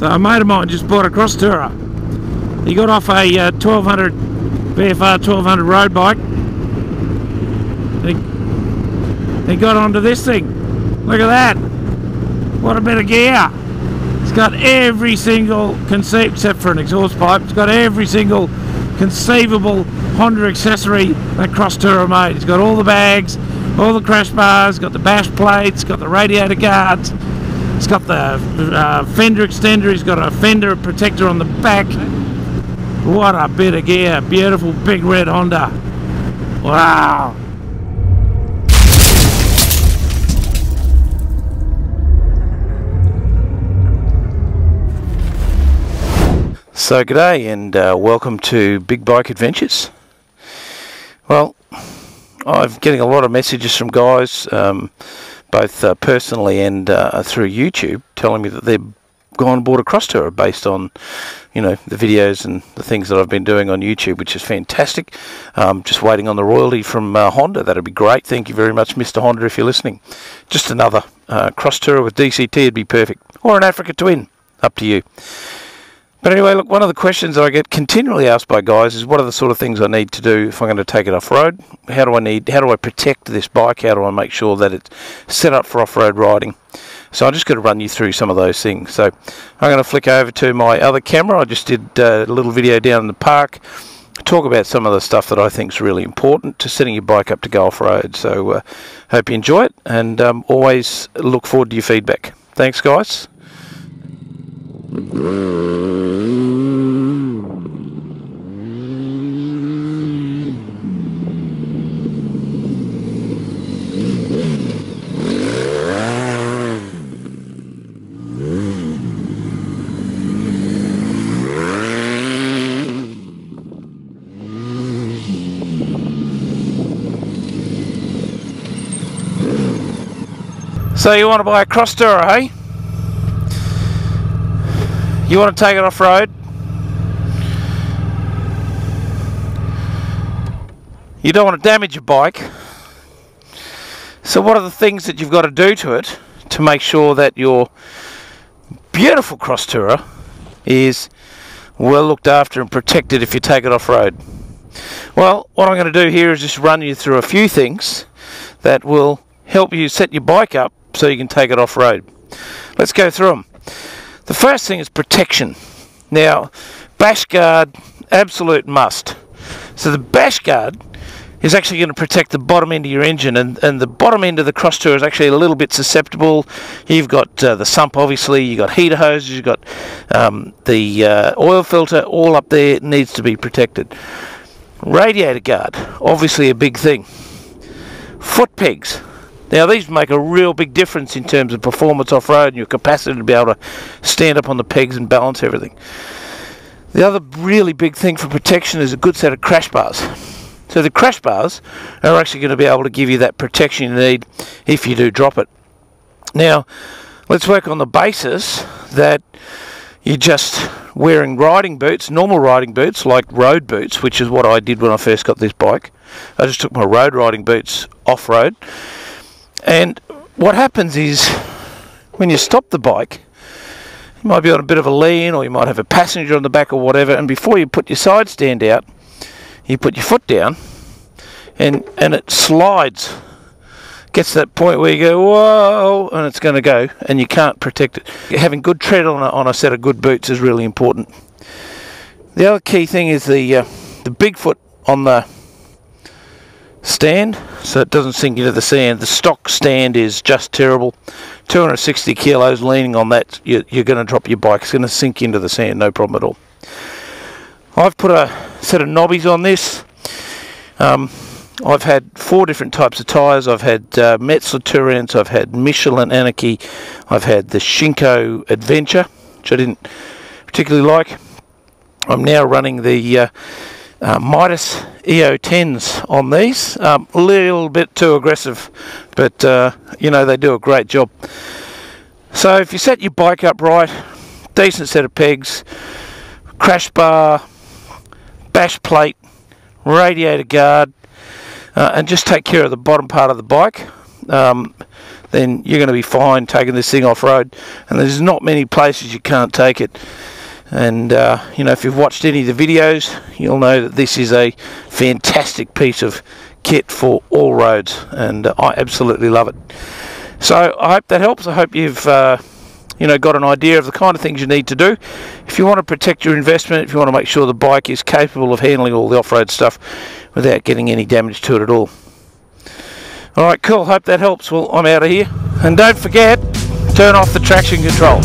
So a mate of mine just bought a Crosstourer. He got off a 1200 VFR 1200 road bike. He got onto this thing. Look at that. What a bit of gear. It's got every single except for an exhaust pipe. It's got every single conceivable Honda accessory that Crosstourer made. It's got all the bags, all the crash bars, got the bash plates, got the radiator guards, it's got the fender extender, it's got a fender protector on the back. What a bit of gear. Beautiful big red Honda. Wow. So g'day and welcome to Big Bike Adventures. Well, I'm getting a lot of messages from guys, both personally and through YouTube, telling me that they've gone and bought a Crosstourer based on, you know, the videos and the things that I've been doing on YouTube, which is fantastic. Just waiting on the royalty from Honda. That'd be great. Thank you very much, Mr. Honda, if you're listening. Just another Crosstourer with DCT would be perfect, or an Africa Twin, up to you. But anyway, look, one of the questions that I get continually asked by guys is what are the sort of things I need to do if I'm going to take it off-road? How do I protect this bike? How do I make sure that it's set up for off-road riding? So I'm just going to run you through some of those things. So I'm going to flick over to my other camera. I just did a little video down in the park, talk about some of the stuff that I think is really important to setting your bike up to go off-road. So hope you enjoy it, and always look forward to your feedback. Thanks, guys. So you want to buy a Crosstourer, hey? You want to take it off-road? You don't want to damage your bike. So what are the things that you've got to do to it to make sure that your beautiful Crosstourer is well looked after and protected if you take it off-road? Well, what I'm going to do here is just run you through a few things that will help you set your bike up so you can take it off-road. Let's go through them. The first thing is protection. Now, bash guard, absolute must. So the bash guard is actually going to protect the bottom end of your engine, and the bottom end of the Crosstourer is actually a little bit susceptible. You've got the sump, obviously, you've got heater hoses, you've got the oil filter, all up there needs to be protected. Radiator guard, obviously a big thing. Foot pegs. Now these make a real big difference in terms of performance off-road and your capacity to be able to stand up on the pegs and balance everything. The other really big thing for protection is a good set of crash bars. So the crash bars are actually going to be able to give you that protection you need if you do drop it. Now let's work on the basis that you're just wearing riding boots, normal riding boots like road boots, which is what I did when I first got this bike. I just took my road riding boots off-road. And what happens is, when you stop the bike, you might be on a bit of a lean, or you might have a passenger on the back or whatever, and before you put your side stand out, you put your foot down, and it slides. Gets to that point where you go, whoa, and it's going to go, and you can't protect it. Having good tread on a set of good boots is really important. The other key thing is the big foot on the stand, so it doesn't sink into the sand. The stock stand is just terrible. 260 kilos leaning on that, you're going to drop your bike. It's going to sink into the sand, no problem at all. I've put a set of knobbies on this. I've had 4 different types of tyres. I've had Metzler Tourants, I've had Michelin Anarchy, I've had the Shinko Adventure, which I didn't particularly like. I'm now running the Midas EO10s on these. A little bit too aggressive, but you know, they do a great job. So if you set your bike up right, decent set of pegs, crash bar, bash plate, radiator guard, and just take care of the bottom part of the bike, then then you're going to be fine taking this thing off-road. And there's not many places you can't take it. And you know, if you've watched any of the videos, you'll know that this is a fantastic piece of kit for all roads, and I absolutely love it. So I hope that helps. I hope you've you know, got an idea of the kind of things you need to do if you want to protect your investment, if you want to make sure the bike is capable of handling all the off-road stuff without getting any damage to it at all. Alright, cool, hope that helps. Well, I'm out of here, and don't forget, turn off the traction control.